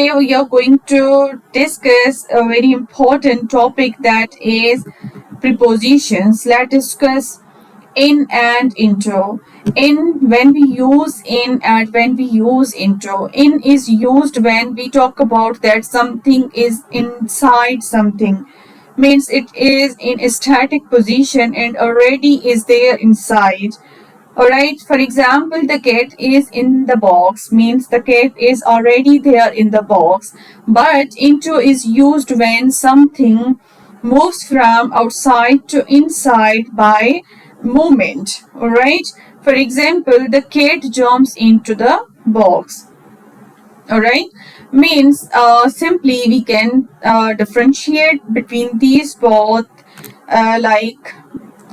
Today we are going to discuss a very important topic, that is prepositions. Let's discuss in and into. When we use in and when we use into. In is used when we talk about that something is inside something, means it is in a static position and already is there inside. Alright, for example, the cat is in the box, means the cat is already there in the box. But into is used when something moves from outside to inside by movement. Alright, for example, the cat jumps into the box. Alright, means simply we can differentiate between these both, like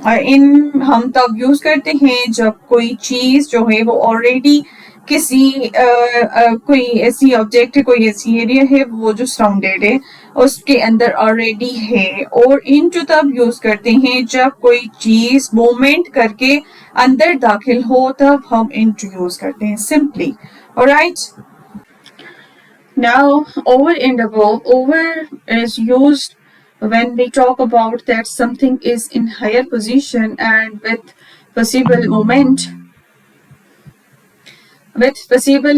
इन हम तब use करते हैं जब कोई चीज जो है वो ऑलरेडी किसी कोई ऐसी ऑब्जेक्ट है, कोई ऐसी एरिया है वो जो सराउंडेड है उसके अंदर ऑलरेडी है, और इनटू तब यूज करते हैं जब कोई चीज मूवमेंट करके अंदर दाखिल हो, तब हम इनटू यूज करते हैं simply. Alright, now over and above. Over is used when we talk about that something is in higher position and with possible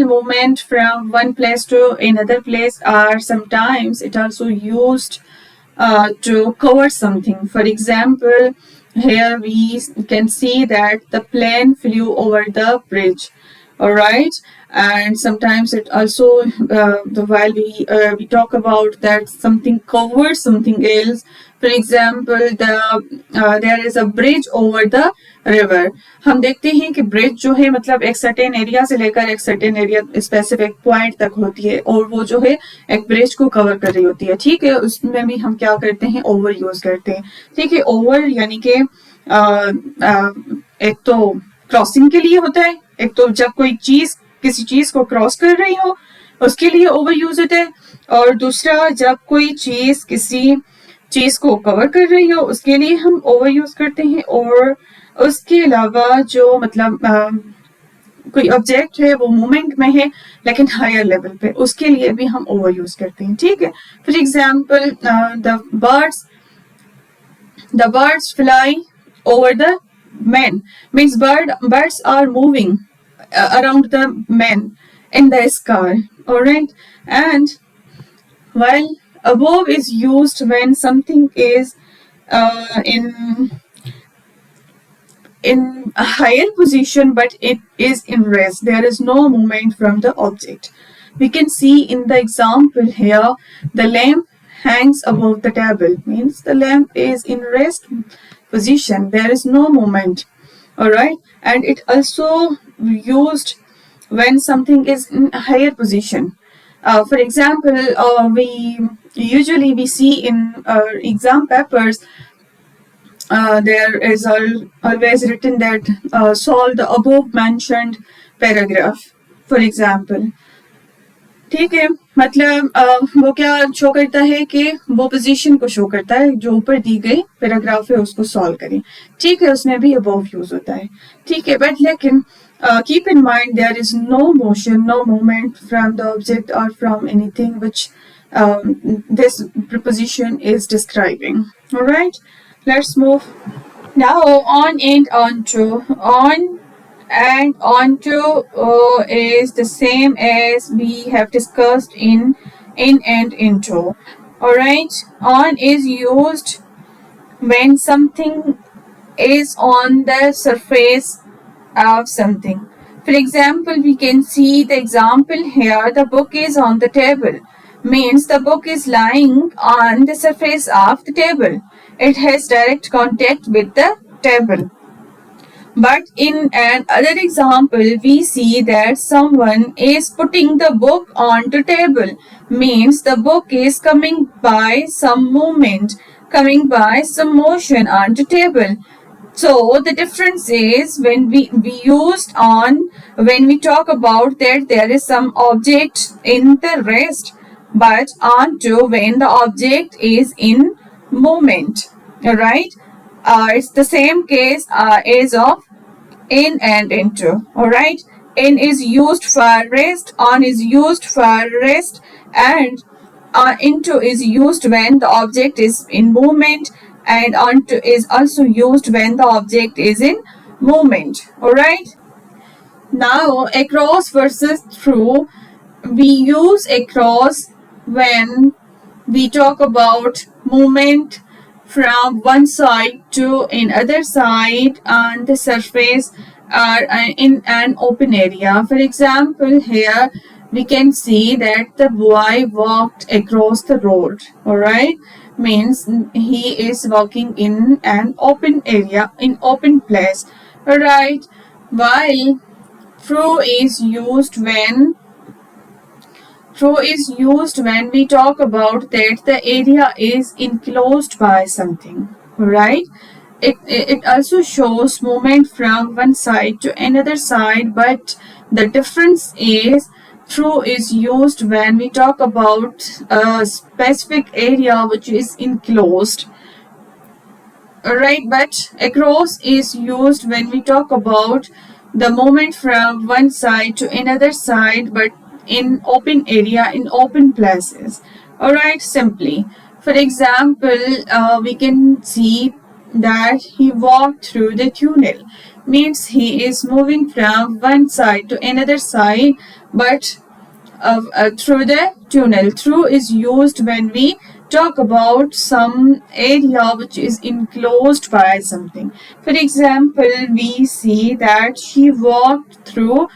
movement from one place to another place, or sometimes it also used to cover something. For example, here we can see that the plane flew over the bridge. All right, and sometimes it also while we talk about that something covers something else. For example, there is a bridge over the river. हम देखते हैं कि bridge जो है मतलब एक certain area से लेकर एक सर्टेन एरिया स्पेसिफिक पॉइंट तक होती है, और वो जो है एक ब्रिज को कवर कर रही होती है. ठीक है, उसमें भी हम क्या करते हैं, ओवर यूज करते हैं. ठीक है, ओवर यानी कि एक तो क्रॉसिंग के लिए होता है, एक तो जब कोई चीज किसी चीज को क्रॉस कर रही हो उसके लिए ओवर यूज होता है, और दूसरा जब कोई चीज किसी चीज को कवर कर रही हो उसके लिए हम ओवर यूज करते हैं. और उसके अलावा जो मतलब कोई ऑब्जेक्ट है वो मूवमेंट में है लेकिन हायर लेवल पे, उसके लिए भी हम ओवर यूज करते हैं. ठीक है, for example the birds fly over the men, means birds are moving around the men in the sky. All right, and while above is used when something is in a higher position but it is in rest, there is no movement from the object. We can see in the example here, the lamp hangs above the table, means the lamp is in rest position, there is no movement. All right, and it also used when something is in a higher position. For example, we see in exam papers, there is always written that solve the above mentioned paragraph, for example. ठीक है, मतलब वो क्या show करता है कि वो position को शो करता है, जो ऊपर दी गई पैराग्राफ है उसको सॉल्व करें. ठीक है, उसमें भी अबव यूज होता है. ठीक है, बट लेकिन keep in mind there is no motion, no movement from the object or from anything which this preposition is describing. All right, let's move. Now on and onto. On and onto is the same as we have discussed in and into. All right, on is used when something is on the surface of something. For example, we can see the example here, the book is on the table, means the book is lying on the surface of the table. It has direct contact with the table. But in another example, we see that someone is putting the book on the table, means the book is coming by some movement, coming by some motion on the table. So the difference is when we used on when we talk about that there is some object in the rest, but onto when the object is in movement. Alright, it's the same case as of in and into. Alright, In is used for rest, on is used for rest, and into is used when the object is in movement, and onto is also used when the object is in movement. Alright. Now across versus through. We use across when we talk about movement from one side to another side on the surface or in an open area. For example, here we can see that the boy walked across the road. Alright, means he is walking in an open area, in open place. Alright, while through is used when we talk about that the area is enclosed by something, right? It also shows movement from one side to another side, but the difference is through is used when we talk about a specific area which is enclosed, right? But across is used when we talk about the movement from one side to another side, but in open area, in open places. Alright, simply. For example, we can see that he walked through the tunnel. Means he is moving from one side to another side, but through the tunnel. Through is used when we talk about some area which is enclosed by something. For example, we see that she walked through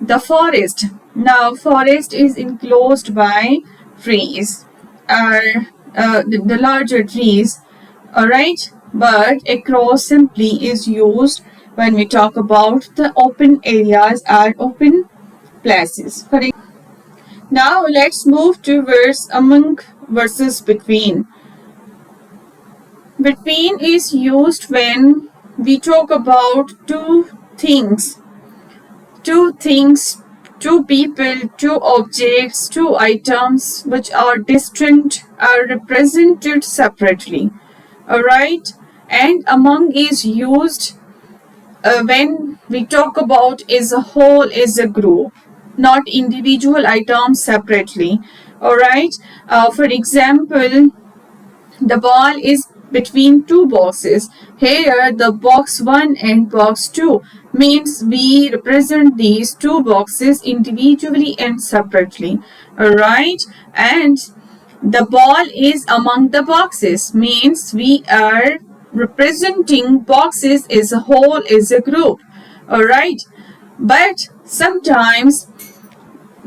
the forest. Now, forest is enclosed by trees, or the larger trees, alright? But across simply is used when we talk about the open areas or open places. Now let's move towards among versus between. Between is used when we talk about two things, two people, two objects, two items which are distinct are represented separately. Alright? And among is used when we talk about as a whole, as a group, not individual items separately. Alright? For example, the ball is between two boxes. Here the box 1 and box 2 means we represent these two boxes individually and separately. Alright, and the ball is among the boxes means we are representing boxes as a whole, as a group. Alright, but sometimes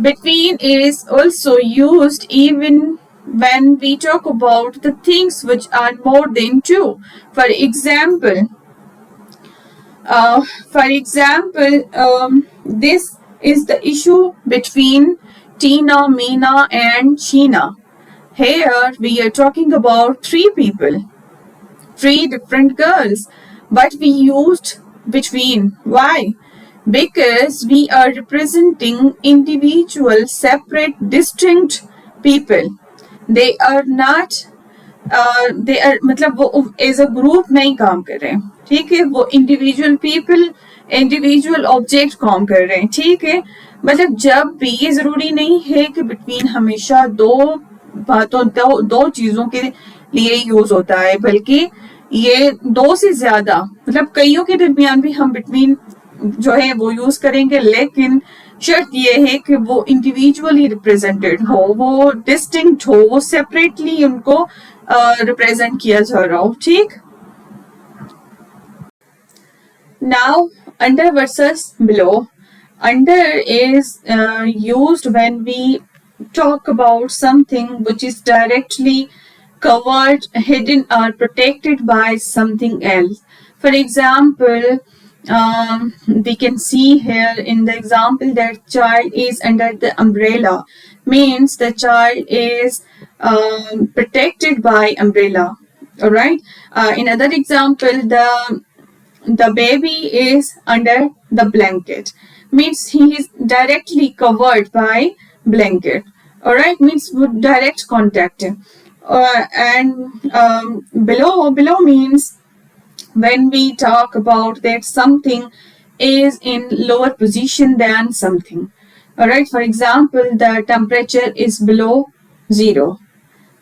between is also used even when we talk about the things which are more than two. For example, this is the issue between Tina, Meena and Sheena. Here we are talking about three people, three different girls, but we used between. Why? Because we are representing individual, separate, distinct people. They are not they are मतलब वो as a group नहीं काम कर रहे हैं, ठीक है, वो इंडिविजुअल पीपल, इंडिविजुअल ऑब्जेक्ट काम कर रहे हैं, ठीक है. मतलब जब भी ये जरूरी नहीं है कि बिटवीन हमेशा दो बातों, दो चीजों के लिए यूज होता है, बल्कि ये दो से ज्यादा, मतलब कईयों के दरमियान भी हम बिटवीन जो है वो यूज करेंगे, लेकिन शर्त ये है कि वो इंडिविजुअली रिप्रेजेंटेड हो, वो डिस्टिंक्ट हो, वो सेपरेटली उनको रिप्रेजेंट किया जा रहा हो, ठीक. Now under versus below. Under is used when we talk about something which is directly covered, hidden or protected by something else. For example, we can see here in the example that child is under the umbrella, means the child is protected by umbrella. All right. In other example, the baby is under the blanket, means he is directly covered by blanket. All right, means with direct contact. And below means when we talk about that something is in lower position than something. Alright, for example, the temperature is below 0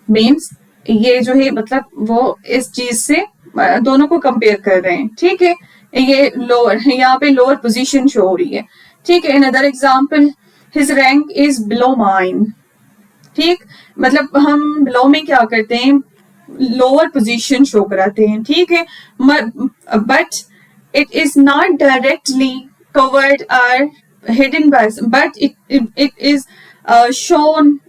means ये जो है मतलब वो इस चीज से दोनों को कंपेयर कर रहे हैं, ठीक है. ये लोअर है, यहाँ पे लोअर पोजीशन शो हो रही है, ठीक है. Another example, his rank is below mine. ठीक, मतलब हम बिलो में क्या करते हैं, लोअर पोजीशन शो कराते हैं, ठीक है. But it is not directly covered or hidden by, but it is shown.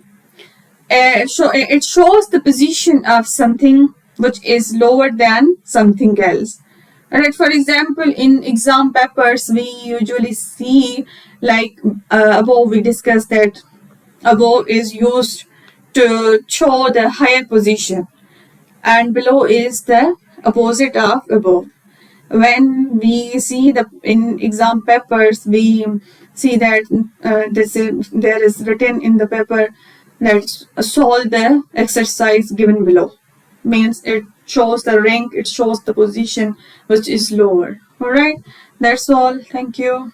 It shows the position of something which is lower than something else. Alright, for example, in exam papers, we usually see like above we discussed that above is used to show the higher position and below is the opposite of above. When we see the in exam papers, we see that there is written in the paper that solve the exercise given below. Means it shows the rank, it shows the position which is lower. All right, that's all. Thank you.